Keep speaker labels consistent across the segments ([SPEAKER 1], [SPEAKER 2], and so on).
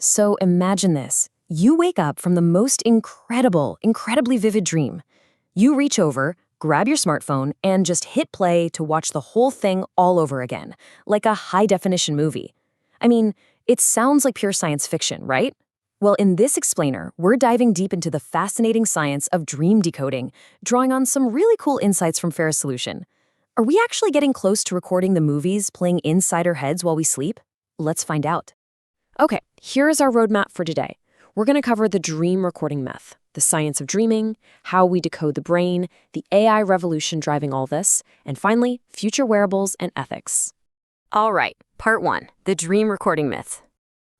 [SPEAKER 1] So imagine this. You wake up from the most incredibly vivid dream. You reach over, grab your smartphone, and just hit play to watch the whole thing all over again, like a high-definition movie. I mean, it sounds like pure science fiction, right? Well, in this explainer, we're diving deep into the fascinating science of dream decoding, drawing on some really cool insights from Farah's solution. Are we actually getting close to recording the movies playing inside our heads while we sleep? Let's find out. Okay, here's our roadmap for today. We're going to cover the dream recording myth, the science of dreaming, how we decode the brain, the AI revolution driving all this, and finally, future wearables and ethics. All right, part 1, the dream recording myth.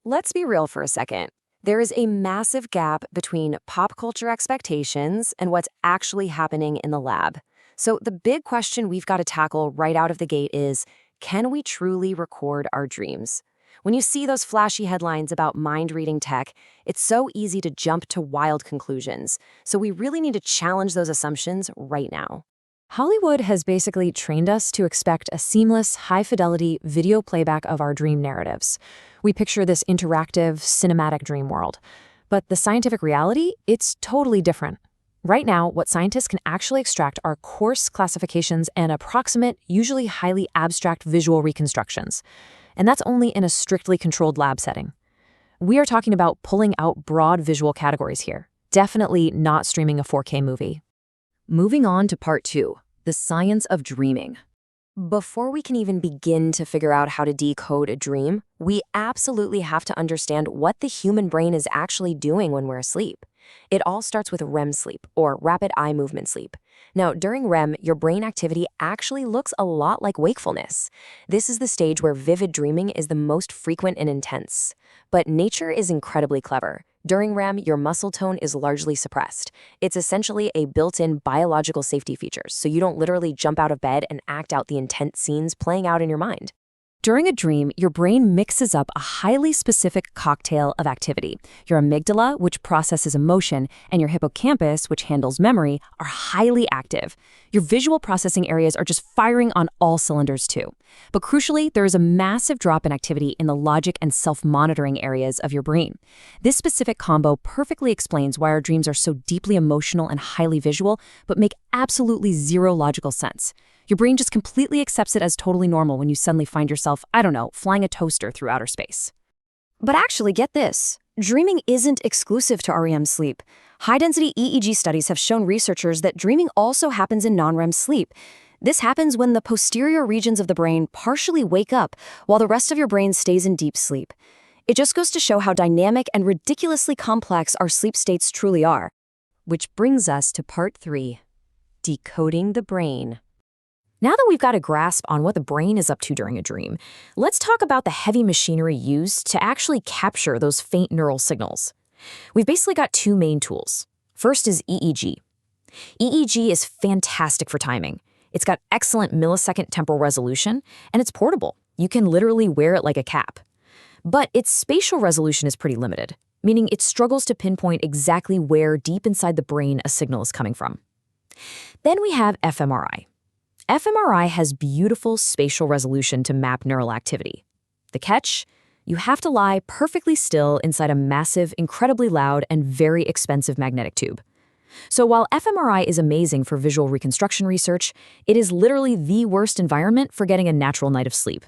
[SPEAKER 1] Let's be real for a second. There is a massive gap between pop culture expectations and what's actually happening in the lab. So the big question we've got to tackle right out of the gate is, can we truly record our dreams? When you see those flashy headlines about mind-reading tech, it's so easy to jump to wild conclusions. So we really need to challenge those assumptions right now. Hollywood has basically trained us to expect a seamless, high-fidelity video playback of our dream narratives. We picture this interactive, cinematic dream world. But the scientific reality, it's totally different. Right now, what scientists can actually extract are coarse classifications and approximate, usually highly abstract visual reconstructions. And that's only in a strictly controlled lab setting. We are talking about pulling out broad visual categories here, definitely not streaming a 4K movie. Moving on to part 2, the science of dreaming. Before we can even begin to figure out how to decode a dream, we absolutely have to understand what the human brain is actually doing when we're asleep. It all starts with REM sleep, or rapid eye movement sleep. Now, during REM, your brain activity actually looks a lot like wakefulness. This is the stage where vivid dreaming is the most frequent and intense. But nature is incredibly clever. During REM, your muscle tone is largely suppressed. It's essentially a built-in biological safety feature, so you don't literally jump out of bed and act out the intense scenes playing out in your mind. During a dream, your brain mixes up a highly specific cocktail of activity. Your amygdala, which processes emotion, and your hippocampus, which handles memory, are highly active. Your visual processing areas are just firing on all cylinders too. But crucially, there is a massive drop in activity in the logic and self-monitoring areas of your brain. This specific combo perfectly explains why our dreams are so deeply emotional and highly visual, but make absolutely zero logical sense. Your brain just completely accepts it as totally normal when you suddenly find yourself, I don't know, flying a toaster through outer space. But actually, get this. Dreaming isn't exclusive to REM sleep. High-density EEG studies have shown researchers that dreaming also happens in non-REM sleep. This happens when the posterior regions of the brain partially wake up while the rest of your brain stays in deep sleep. It just goes to show how dynamic and ridiculously complex our sleep states truly are. Which brings us to part 3, decoding the brain. Now that we've got a grasp on what the brain is up to during a dream, let's talk about the heavy machinery used to actually capture those faint neural signals. We've basically got 2 main tools. First is EEG. EEG is fantastic for timing. It's got excellent millisecond temporal resolution, and it's portable. You can literally wear it like a cap. But its spatial resolution is pretty limited, meaning it struggles to pinpoint exactly where deep inside the brain a signal is coming from. Then we have fMRI. fMRI has beautiful spatial resolution to map neural activity. The catch? You have to lie perfectly still inside a massive, incredibly loud, and very expensive magnetic tube. So while fMRI is amazing for visual reconstruction research, it is literally the worst environment for getting a natural night of sleep.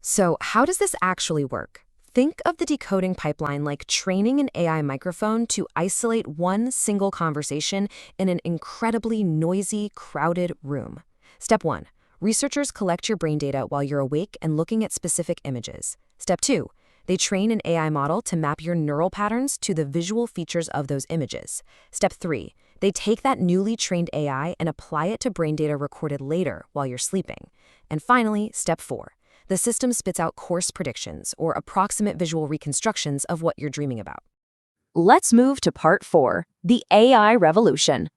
[SPEAKER 1] So how does this actually work? Think of the decoding pipeline like training an AI microphone to isolate one single conversation in an incredibly noisy, crowded room. Step 1. Researchers collect your brain data while you're awake and looking at specific images. Step 2. They train an AI model to map your neural patterns to the visual features of those images. Step 3. They take that newly trained AI and apply it to brain data recorded later while you're sleeping. And finally, Step 4. The system spits out coarse predictions or approximate visual reconstructions of what you're dreaming about. Let's move to part 4, the AI revolution.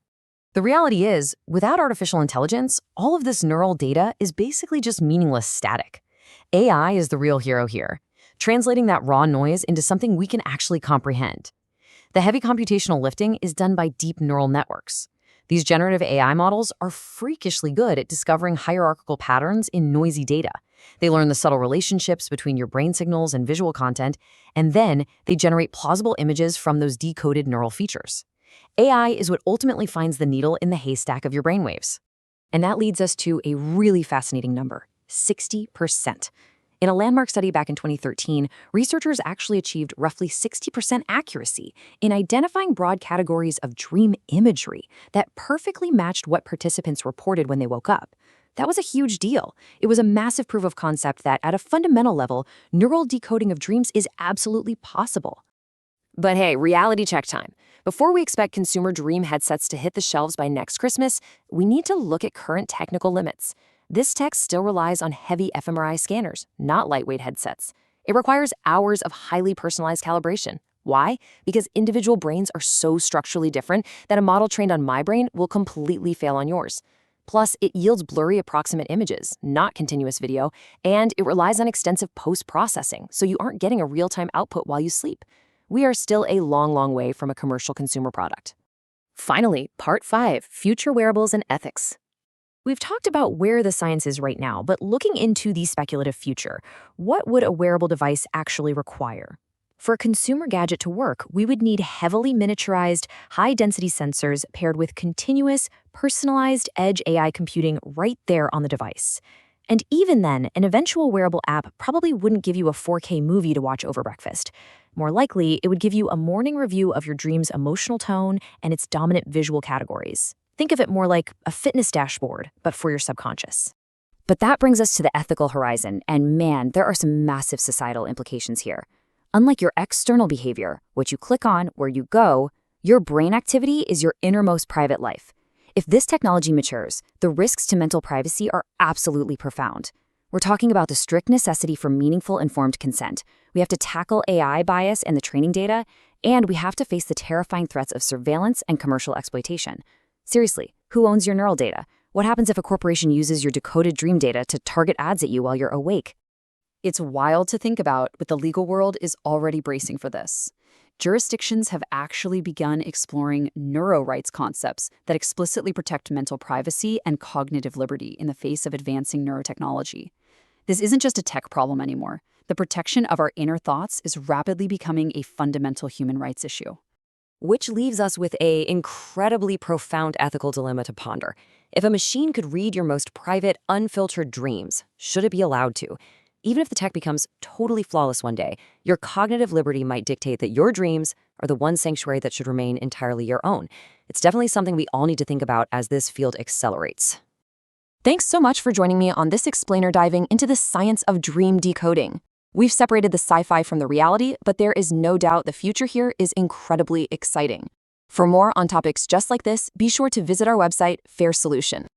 [SPEAKER 1] The reality is, without artificial intelligence, all of this neural data is basically just meaningless static. AI is the real hero here, translating that raw noise into something we can actually comprehend. The heavy computational lifting is done by deep neural networks. These generative AI models are freakishly good at discovering hierarchical patterns in noisy data, They learn the subtle relationships between your brain signals and visual content, and then they generate plausible images from those decoded neural features. AI is what ultimately finds the needle in the haystack of your brainwaves. And that leads us to a really fascinating number, 60%. In a landmark study back in 2013, researchers actually achieved roughly 60% accuracy in identifying broad categories of dream imagery that perfectly matched what participants reported when they woke up. That was a huge deal. It was a massive proof of concept that, at a fundamental level, neural decoding of dreams is absolutely possible. But hey, reality check time. Before we expect consumer dream headsets to hit the shelves by next Christmas, we need to look at current technical limits. This tech still relies on heavy fMRI scanners, not lightweight headsets. It requires hours of highly personalized calibration. Why? Because individual brains are so structurally different that a model trained on my brain will completely fail on yours. Plus, it yields blurry approximate images, not continuous video, and it relies on extensive post-processing, so you aren't getting a real-time output while you sleep. We are still a long, long way from a commercial consumer product. Finally, Part 5, Future Wearables and Ethics. We've talked about where the science is right now, but looking into the speculative future, what would a wearable device actually require? For a consumer gadget to work, we would need heavily miniaturized, high-density sensors paired with continuous, personalized edge AI computing right there on the device. And even then, an eventual wearable app probably wouldn't give you a 4K movie to watch over breakfast. More likely, it would give you a morning review of your dream's emotional tone and its dominant visual categories. Think of it more like a fitness dashboard, but for your subconscious. But that brings us to the ethical horizon, and man, there are some massive societal implications here. Unlike your external behavior, what you click on, where you go, your brain activity is your innermost private life. If this technology matures, the risks to mental privacy are absolutely profound. We're talking about the strict necessity for meaningful informed consent. We have to tackle AI bias and the training data, and we have to face the terrifying threats of surveillance and commercial exploitation. Seriously, who owns your neural data? What happens if a corporation uses your decoded dream data to target ads at you while you're awake? It's wild to think about, but the legal world is already bracing for this. Jurisdictions have actually begun exploring neuro rights concepts that explicitly protect mental privacy and cognitive liberty in the face of advancing neurotechnology. This isn't just a tech problem anymore. The protection of our inner thoughts is rapidly becoming a fundamental human rights issue. Which leaves us with an incredibly profound ethical dilemma to ponder. If a machine could read your most private, unfiltered dreams, should it be allowed to? Even if the tech becomes totally flawless one day, your cognitive liberty might dictate that your dreams are the one sanctuary that should remain entirely your own. It's definitely something we all need to think about as this field accelerates. Thanks so much for joining me on this explainer diving into the science of dream decoding. We've separated the sci-fi from the reality, but there is no doubt the future here is incredibly exciting. For more on topics just like this, be sure to visit our website, Fair Solution.